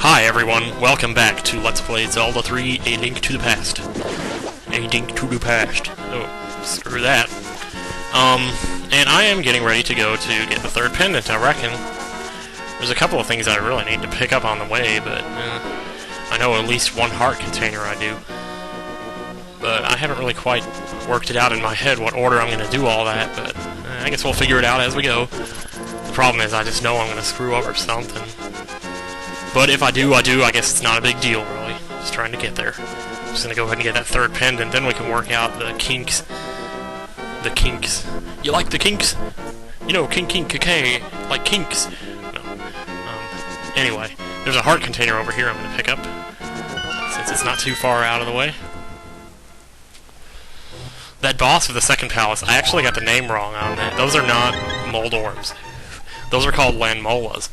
Hi everyone, welcome back to Let's Play Zelda 3, A Link to the Past. A Link to the Past. Oh, screw that. And I am getting ready to go to get the third pendant, I reckon. There's a couple of things I really need to pick up on the way, but I know at least one heart container I do. But I haven't really quite worked it out in my head what order I'm going to do all that, but I guess we'll figure it out as we go. The problem is I just know I'm going to screw over something. But if I do, I guess it's not a big deal, really. Just trying to get there. I'm just going to go ahead and get that third pendant, then we can work out the kinks. The kinks. You like the kinks? You know, kink, like kinks. No. Anyway, there's a heart container over here I'm going to pick up, since it's not too far out of the way. That boss of the second palace, I actually got the name wrong on that. Those are not Moldorms. Those are called Landmolas.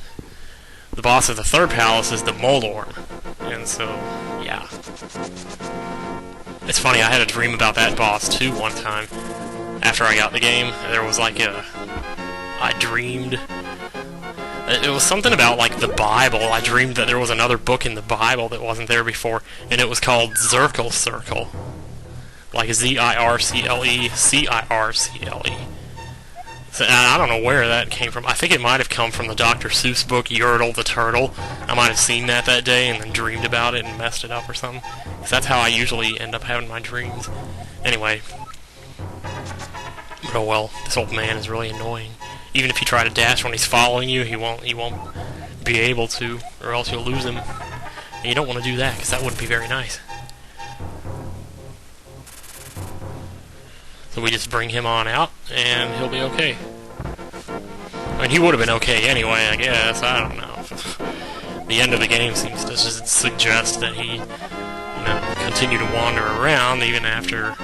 The boss of the third palace is the Moldorm. And so, yeah. It's funny, I had a dream about that boss too one time. After I got the game, there was like I dreamed... It was something about like the Bible. I dreamed that there was another book in the Bible that wasn't there before, and it was called Zircle Circle. Like Z-I-R-C-L-E, C-I-R-C-L-E. So, I don't know where that came from. I think it might have come from the Dr. Seuss book, Yertle the Turtle. I might have seen that day and then dreamed about it and messed it up or something. Because that's how I usually end up having my dreams. Anyway. Oh well, this old man is really annoying. Even if you try to dash when he's following you, he won't be able to, or else you'll lose him. And you don't want to do that, because that wouldn't be very nice. So we just bring him on out, and he'll be okay. I mean, he would have been okay anyway, I guess. I don't know. The end of the game seems to just suggest that he, continue to wander around even after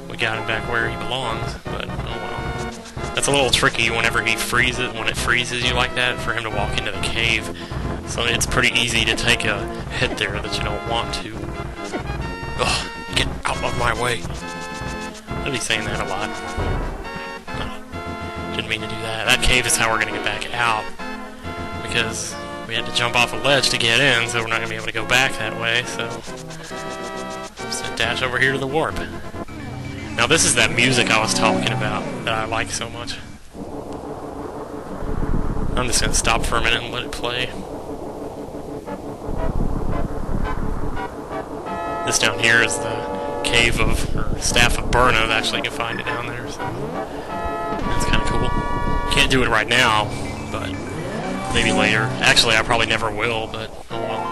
we got him back where he belongs. But, oh well. That's a little tricky whenever he freezes, when it freezes you like that, for him to walk into the cave. So it's pretty easy to take a hit there that you don't want to. Ugh, get out of my way. I'll be saying that a lot. Oh, didn't mean to do that. That cave is how we're going to get back out. Because we had to jump off a ledge to get in, so we're not going to be able to go back that way, so... just a dash over here to the warp. Now this is that music I was talking about, that I like so much. I'm just going to stop for a minute and let it play. This down here is the cave of, or staff of Burna. Actually, you can find it down there, so that's kind of cool. Can't do it right now, but maybe later. Actually, I probably never will, but oh well.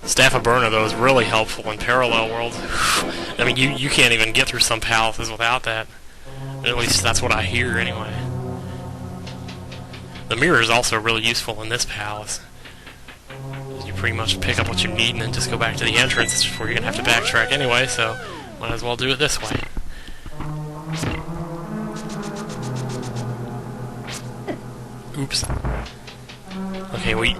Staff of Burna, though, is really helpful in Parallel Worlds. I mean, you can't even get through some palaces without that. At least that's what I hear, anyway. The mirror is also really useful in this palace. You pretty much pick up what you need and then just go back to the entrance before you're going to have to backtrack anyway, so might as well do it this way. Oops. Okay, we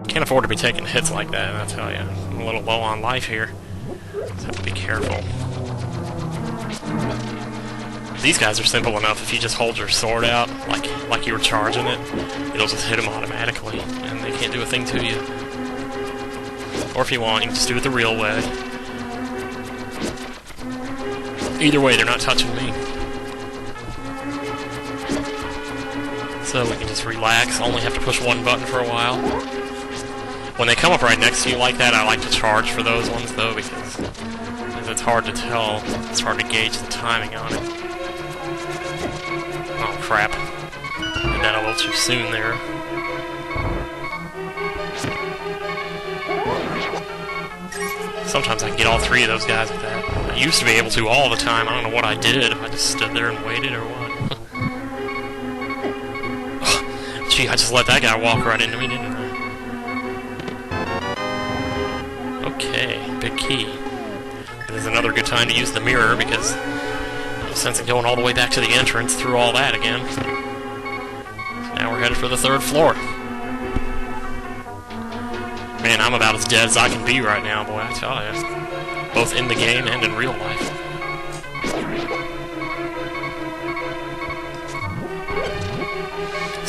can't afford to be taking hits like that, I tell you. I'm a little low on life here. Just have to be careful. These guys are simple enough. If you just hold your sword out, like you were charging it, it'll just hit them automatically, and they can't do a thing to you. Or if you want, you can just do it the real way. Either way, they're not touching me. So we can just relax, only have to push one button for a while. When they come up right next to you like that, I like to charge for those ones, though, because it's hard to tell. It's hard to gauge the timing on it. Oh, crap. Did that a little too soon there. Sometimes I can get all three of those guys with that. I used to be able to all the time. I don't know what I did. If I just stood there and waited or what. Oh, gee, I just let that guy walk right into me, didn't I? Okay, big key. This is another good time to use the mirror because no sense in going all the way back to the entrance through all that again. So now we're headed for the third floor. Man, I'm about as dead as I can be right now, boy, I tell you. Both in the game and in real life.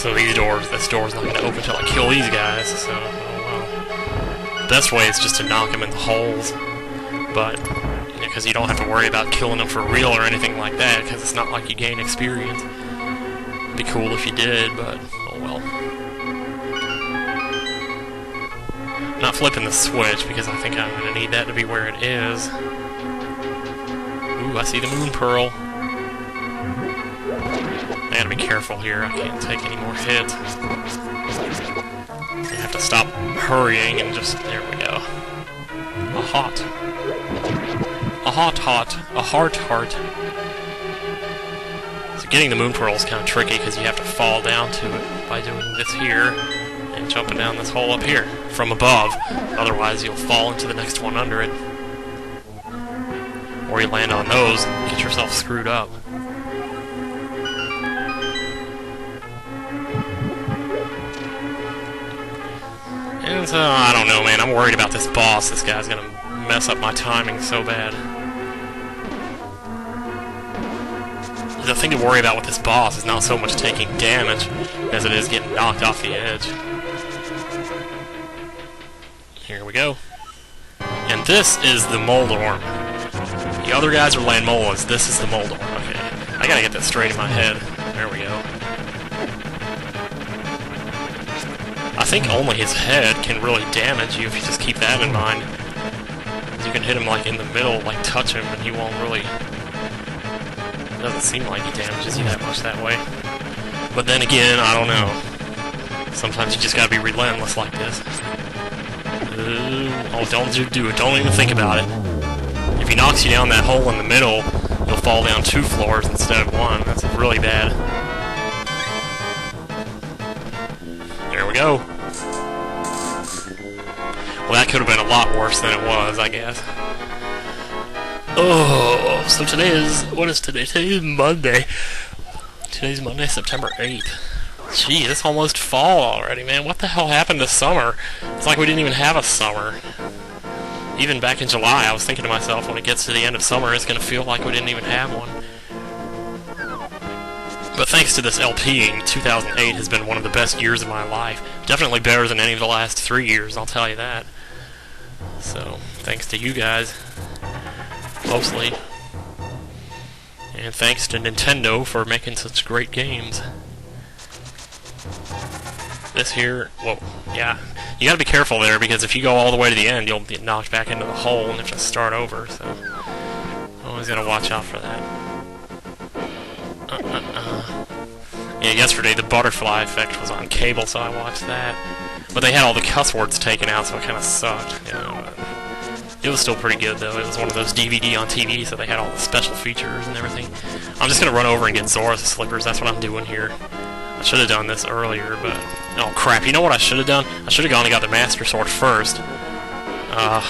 So this door's not going to open until I kill these guys, so, oh well. Best way is just to knock them in the holes, but, because you don't have to worry about killing them for real or anything like that, because it's not like you gain experience. It'd be cool if you did, but, oh well. I'm not flipping the switch, because I think I'm going to need that to be where it is. Ooh, I see the moon pearl. I gotta be careful here, I can't take any more hits. I have to stop hurrying and just... there we go. A heart. A heart. So getting the moon pearl is kind of tricky because you have to fall down to it by doing this here and jumping down this hole up here from above. Otherwise you'll fall into the next one under it. Or you land on those and get yourself screwed up. And so, I don't know, man. I'm worried about this boss. This guy's gonna mess up my timing so bad. The thing to worry about with this boss is not so much taking damage as it is getting knocked off the edge. Here we go. And this is the Moldorm. The other guys are Landmolas. This is the Moldorm. Okay. I gotta get that straight in my head. There we go. I think only his head can really damage you if you just keep that in mind. You can hit him like in the middle, like touch him, and he won't really... It doesn't seem like he damages you that much that way. But then again, I don't know. Sometimes you just gotta be relentless like this. Oh, don't do it. Don't even think about it. If he knocks you down that hole in the middle, you'll fall down 2 floors instead of 1. That's really bad. There we go. Well, that could have been a lot worse than it was, I guess. Oh, so today is... what is today? Today is Monday. Today's Monday, September 8th. Gee, it's almost fall already, man. What the hell happened to summer? It's like we didn't even have a summer. Even back in July, I was thinking to myself, when it gets to the end of summer, it's going to feel like we didn't even have one. But thanks to this LP, 2008 has been one of the best years of my life. Definitely better than any of the last 3 years, I'll tell you that. So, thanks to you guys. Mostly. And thanks to Nintendo for making such great games. This here, whoa, yeah. You gotta be careful there, because if you go all the way to the end, you'll get knocked back into the hole and have to start over, so... always gotta watch out for that. Yeah, yesterday the butterfly effect was on cable, so I watched that. But they had all the cuss words taken out, so it kinda sucked, you know, but... It was still pretty good, though. It was one of those DVD on TV, so they had all the special features and everything. I'm just gonna run over and get Zora's slippers, that's what I'm doing here. I should have done this earlier, but... oh, crap, you know what I should have done? I should have gone and got the Master Sword first. Well,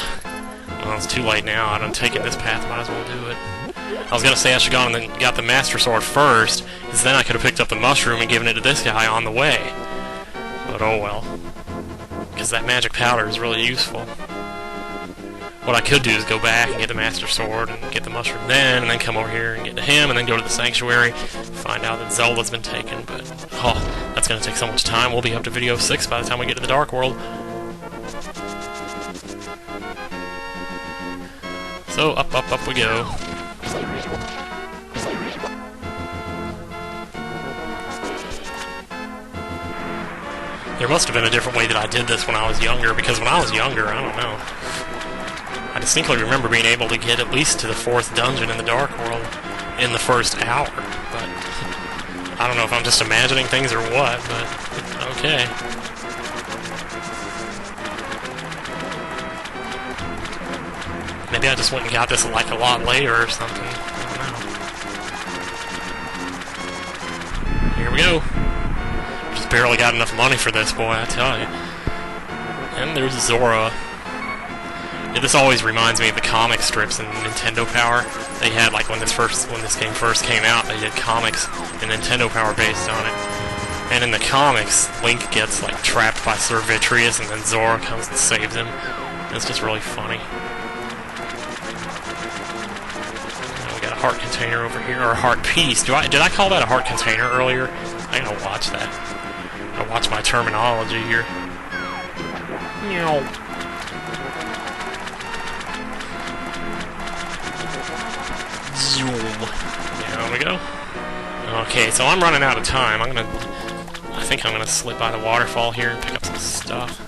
it's too late now. I'm taking this path, might as well do it. I was gonna say I should have gone and got the Master Sword first, because then I could have picked up the mushroom and given it to this guy on the way. But oh well. Because that magic powder is really useful. What I could do is go back and get the Master Sword and get the mushroom then, and then come over here and get to him, and then go to the Sanctuary, find out that Zelda's been taken, but, oh, that's gonna take so much time. We'll be up to video 6 by the time we get to the Dark World. So, up we go. There must have been a different way that I did this when I was younger, because when I was younger, I don't know. I distinctly remember being able to get at least to the 4th dungeon in the Dark World in the first hour, but I don't know if I'm just imagining things or what, but okay. Maybe I just went and got this like a lot later or something. I don't know. Here we go. Just barely got enough money for this, boy, I tell you. And there's Zora. Yeah, this always reminds me of the comic strips in Nintendo Power. They had, like, when this game first came out, they did comics in Nintendo Power based on it. And in the comics, Link gets, like, trapped by Sir Vitreous, and then Zora comes and saves him. It's just really funny. And we got a heart container over here, or a heart piece. Did I call that a heart container earlier? I gotta watch that. Gotta watch my terminology here. Zoom. There we go. Okay, so I'm running out of time. I think I'm gonna slip by the waterfall here and pick up some stuff.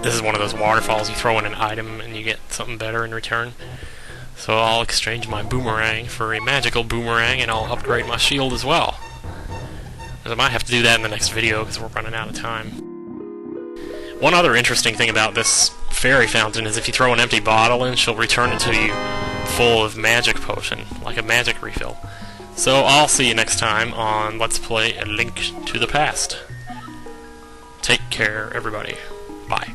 This is one of those waterfalls you throw in an item and you get something better in return. So I'll exchange my boomerang for a magical boomerang and I'll upgrade my shield as well. I might have to do that in the next video because we're running out of time. One other interesting thing about this fairy fountain is if you throw an empty bottle in, she'll return it to you full of magic potion, like a magic refill. So I'll see you next time on Let's Play A Link to the Past. Take care, everybody. Bye.